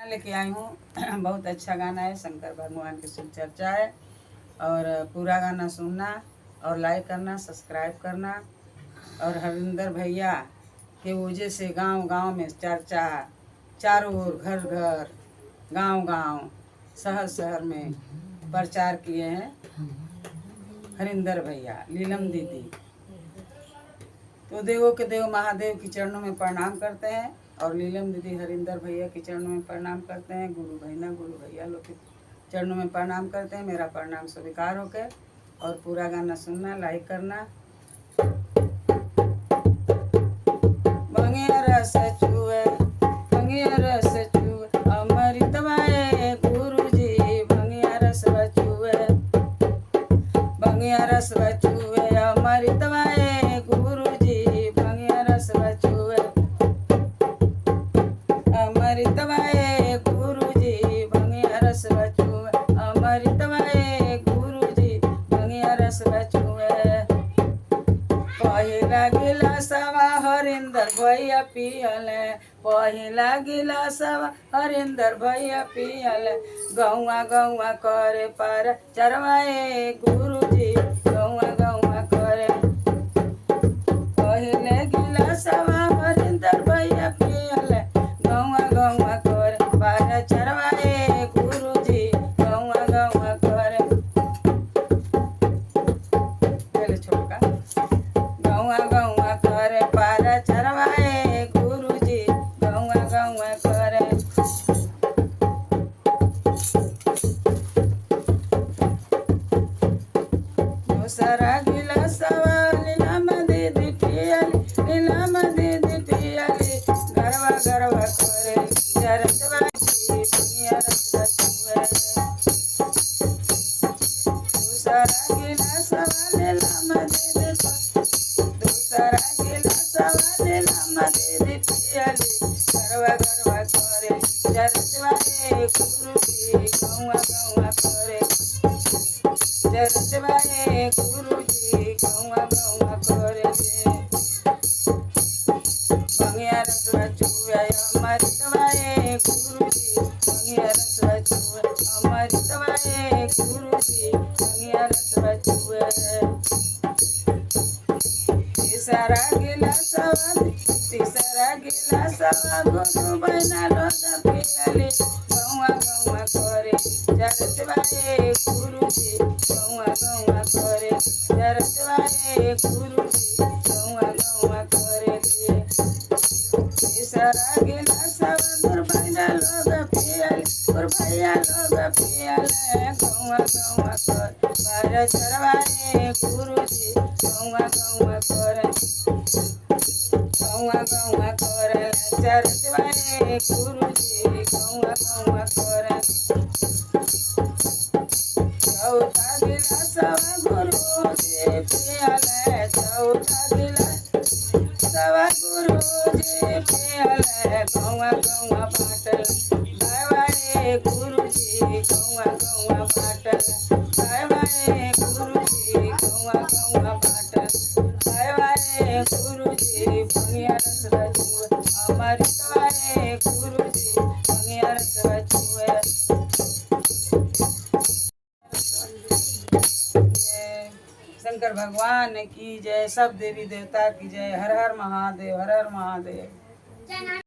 लेके आई हूँ बहुत अच्छा गाना है, शंकर भगवान की शिव चर्चा है। और पूरा गाना सुनना और लाइक करना, सब्सक्राइब करना। और हरिंदर भैया के वजह से गांव गांव में चर्चा, चारों ओर घर घर गांव गांव शहर शहर में प्रचार किए हैं हरिंदर भैया, लीलम दीदी। तो देवों के देव महादेव की चरणों में प्रणाम करते हैं और लीलम दीदी हरिंदर भैया के चरणों में प्रणाम करते हैं। गुरु भैया लोग के चरणों में प्रणाम करते हैं। मेरा प्रणाम स्वीकार होकर और पूरा गाना सुनना, लाइक करना। भंगिया रस चुए, भंगिया रस चुए, अमृतमय गुरुजी भंगिया रस चुए, भंगिया रस चुए, अमृतमय गुरुजी भंगिया रस चुए, अमृतमय गुरुजी भंगिया रस चुए, अमृतमय गुरुजी भंगिया रस चुए। पहिला गिलासवा हरिंदर भैया पियल, पहिला गिलासवा हरिंदर भैया पियल, गौआ गौआ करे पर चरवाए गुरुजी गौआ गौआ करे। पहिले गिलासवा हरिंदर भैया पियल, गौआ गौआ करे पर चरवाए गुरुजी गौआ गौआ करे। छोटका गौआ गौआ करे पर चरवाए गुरुजी गौआ गौआ करे। दूसरा गिलासवा लीलम दीदी पियली, लीलम दीदी पियली, गरवा गरवा करे जरतवा भंगिया रस चुए। दूसरा गिलासवा लीलम दीदी, दूसरा गिलासवा लीलम दीदी पियली, गरवा गरवा करे जरतवा गुरुजी गौआ गौआ करे, जरतवा गुरुजी गौआ गौआ करे। भंगिया रस चुए, अमृतमय गुरुजी भंगिया रस चुए, अमृतमय गुरुजी भंगिया रस चुए। तीसरा गिलासवा गुरु बहना लोग पियली, गौआ गौआ करे जरतवा गुरुजी गौआ गौआ करे, जरतवा गुरुजी गौआ गौआ करे। तीसरा गिलासवा गुरु बहना लोग पियली, गुरु भैया लोग पियले, गौआ गौआ करे पर चरवाए गुरुजी गौआ गौआ करे, गौआ गौआ करे जरतवा गुरुजी गौआ गौआ करे। चौथा गिलासवा गुरुजी पियले, चौथा गिलासवा गुरुजी पियले, गौआ गौआ बाटल गायवाए गुरुजी गौआ गौआ बाटल, गायवाए गुरुजी गौआ गौआ बाटल, गायवाए गुरुजी भंगिया रस चुए, अमृतमय गुरुजी भंगिया रस चुए। शंकर भगवान की जय, सब देवी देवता की जय। हर हर महादेव, हर हर महादेव।